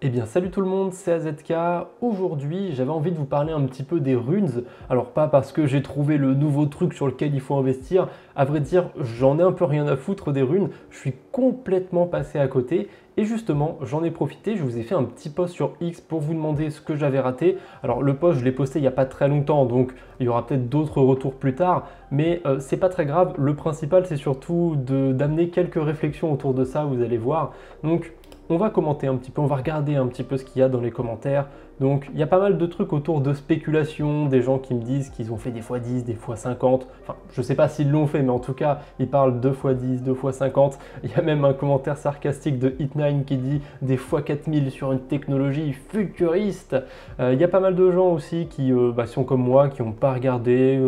Eh bien salut tout le monde, c'est AZK. Aujourd'hui j'avais envie de vous parler un petit peu des runes. Alors pas parce que j'ai trouvé le nouveau truc sur lequel il faut investir, à vrai dire j'en ai un peu rien à foutre des runes, je suis complètement passé à côté et justement j'en ai profité, je vous ai fait un petit post sur X pour vous demander ce que j'avais raté. Alors le post je l'ai posté il n'y a pas très longtemps donc il y aura peut-être d'autres retours plus tard, mais c'est pas très grave, le principal c'est surtout d'amener quelques réflexions autour de ça, vous allez voir. Donc on va commenter un petit peu, on va regarder un petit peu ce qu'il y a dans les commentaires. Donc il y a pas mal de trucs autour de spéculation, des gens qui me disent qu'ils ont fait des x10, des x50. Enfin, je sais pas s'ils l'ont fait, mais en tout cas, ils parlent 2x10, 2x50. Il y a même un commentaire sarcastique de Hit9 qui dit des x4000 sur une technologie futuriste. Il y a pas mal de gens aussi qui sont comme moi, qui n'ont pas regardé,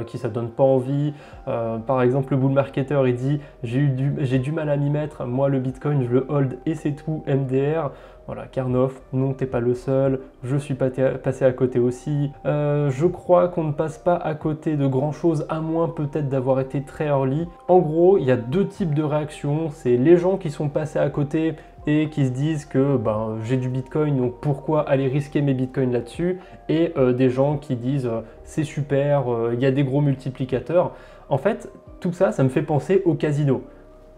qui ça donne pas envie. Par exemple, le bull marketer, il dit j'ai du mal à m'y mettre, moi le Bitcoin je le hold et c'est tout, MDR. Voilà, Karnov, non, t'es pas le seul, je suis passé à côté aussi. Je crois qu'on ne passe pas à côté de grand chose, à moins peut-être d'avoir été très early. En gros, il y a deux types de réactions. C'est les gens qui sont passés à côté et qui se disent que j'ai du Bitcoin, donc pourquoi aller risquer mes Bitcoins là-dessus? Et des gens qui disent c'est super, il y a des gros multiplicateurs. En fait, tout ça, ça me fait penser au casino.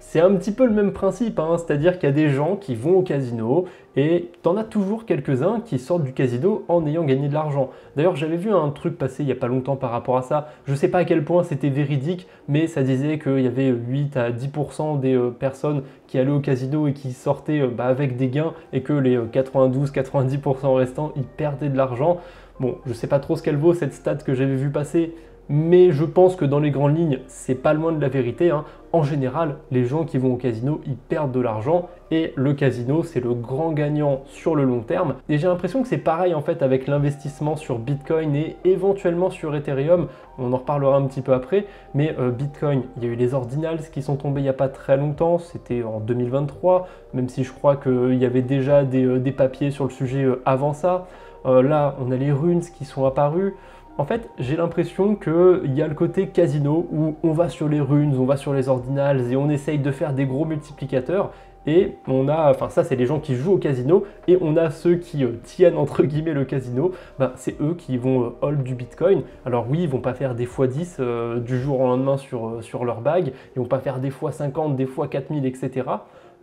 C'est un petit peu le même principe, hein, c'est-à-dire qu'il y a des gens qui vont au casino et t'en as toujours quelques-uns qui sortent du casino en ayant gagné de l'argent. D'ailleurs, j'avais vu un truc passer il n'y a pas longtemps par rapport à ça. Je ne sais pas à quel point c'était véridique, mais ça disait qu'il y avait 8 à 10% des personnes qui allaient au casino et qui sortaient avec des gains et que les 92-90% restants, ils perdaient de l'argent. Bon, je ne sais pas trop ce qu'elle vaut cette stat que j'avais vu passer, mais je pense que dans les grandes lignes, c'est pas loin de la vérité, hein. En général, les gens qui vont au casino, ils perdent de l'argent et le casino, c'est le grand gagnant sur le long terme. Et j'ai l'impression que c'est pareil en fait avec l'investissement sur Bitcoin et éventuellement sur Ethereum. On en reparlera un petit peu après, mais Bitcoin, il y a eu les ordinals qui sont tombés il n'y a pas très longtemps, c'était en 2023, même si je crois qu'il y avait déjà des papiers sur le sujet avant ça. Là, on a les runes qui sont apparus. En fait, j'ai l'impression qu'il y a le côté casino où on va sur les runes, on va sur les ordinals et on essaye de faire des gros multiplicateurs. Et on a, enfin ça c'est les gens qui jouent au casino et on a ceux qui tiennent entre guillemets le casino, c'est eux qui vont hold du Bitcoin. Alors oui, ils vont pas faire des x10 du jour au lendemain sur leur bague, ils vont pas faire des x50, des x4000, etc.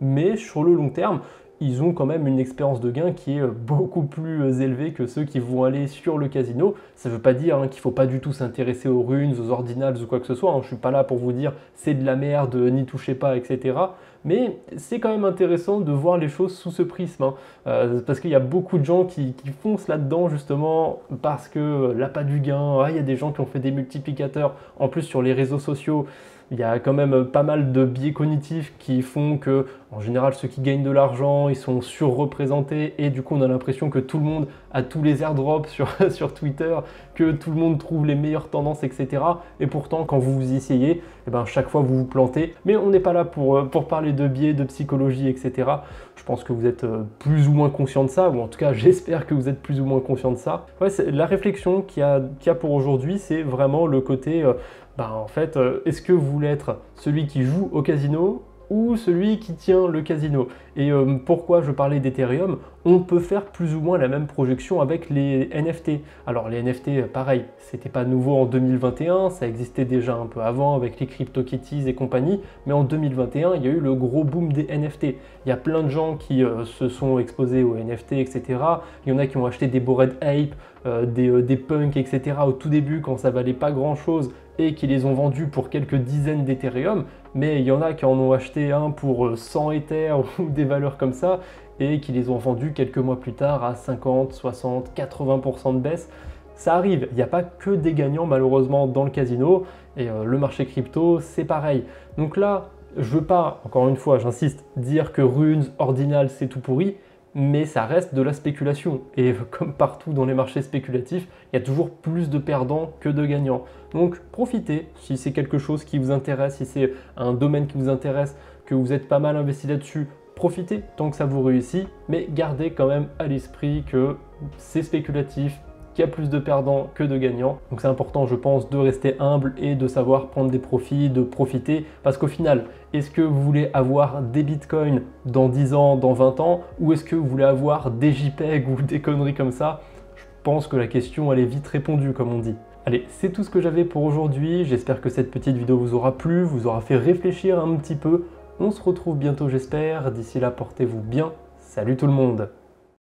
Mais sur le long terme, ils ont quand même une expérience de gain qui est beaucoup plus élevée que ceux qui vont aller sur le casino. Ça ne veut pas dire qu'il ne faut pas du tout s'intéresser aux runes, aux ordinals ou quoi que ce soit. Je ne suis pas là pour vous dire c'est de la merde, n'y touchez pas, etc. Mais c'est quand même intéressant de voir les choses sous ce prisme. Parce qu'il y a beaucoup de gens qui foncent là-dedans justement parce que l'appât du gain, il y a des gens qui ont fait des multiplicateurs. En plus sur les réseaux sociaux, il y a quand même pas mal de biais cognitifs qui font que, en général, ceux qui gagnent de l'argent, ils sont surreprésentés et du coup, on a l'impression que tout le monde a tous les airdrops sur Twitter, que tout le monde trouve les meilleures tendances, etc. Et pourtant, quand vous vous y essayez, chaque fois, vous vous plantez. Mais on n'est pas là pour parler de biais, de psychologie, etc. Je pense que vous êtes plus ou moins conscient de ça, ou en tout cas, j'espère que vous êtes plus ou moins conscient de ça. Ouais, la réflexion qu'il y a pour aujourd'hui, c'est vraiment le côté... en fait, est-ce que vous voulez être celui qui joue au casino ou celui qui tient le casino? Et pourquoi je parlais d'Ethereum? On peut faire plus ou moins la même projection avec les NFT. Alors les NFT, pareil, c'était pas nouveau en 2021, ça existait déjà un peu avant avec les CryptoKitties et compagnie, mais en 2021, il y a eu le gros boom des NFT. Il y a plein de gens qui se sont exposés aux NFT, etc. Il y en a qui ont acheté des Bored Ape, des punks, etc. au tout début quand ça valait pas grand chose et qui les ont vendus pour quelques dizaines d'Ethereum, mais il y en a qui en ont acheté un pour 100 Ether ou des valeurs comme ça et qui les ont vendus quelques mois plus tard à 50, 60, 80% de baisse. Ça arrive, il n'y a pas que des gagnants malheureusement dans le casino et le marché crypto c'est pareil. Donc là, je veux pas, encore une fois j'insiste, dire que runes, ordinal c'est tout pourri, mais ça reste de la spéculation. Et comme partout dans les marchés spéculatifs, il y a toujours plus de perdants que de gagnants. Donc profitez, si c'est quelque chose qui vous intéresse, si c'est un domaine qui vous intéresse, que vous êtes pas mal investi là-dessus, profitez tant que ça vous réussit, mais gardez quand même à l'esprit que c'est spéculatif, qu'il y a plus de perdants que de gagnants. Donc c'est important, je pense, de rester humble et de savoir prendre des profits, de profiter. Parce qu'au final, est-ce que vous voulez avoir des bitcoins dans 10 ans, dans 20 ans, ou est-ce que vous voulez avoir des JPEG ou des conneries comme ça? Je pense que la question, elle est vite répondue, comme on dit. Allez, c'est tout ce que j'avais pour aujourd'hui. J'espère que cette petite vidéo vous aura plu, vous aura fait réfléchir un petit peu. On se retrouve bientôt, j'espère. D'ici là, portez-vous bien. Salut tout le monde!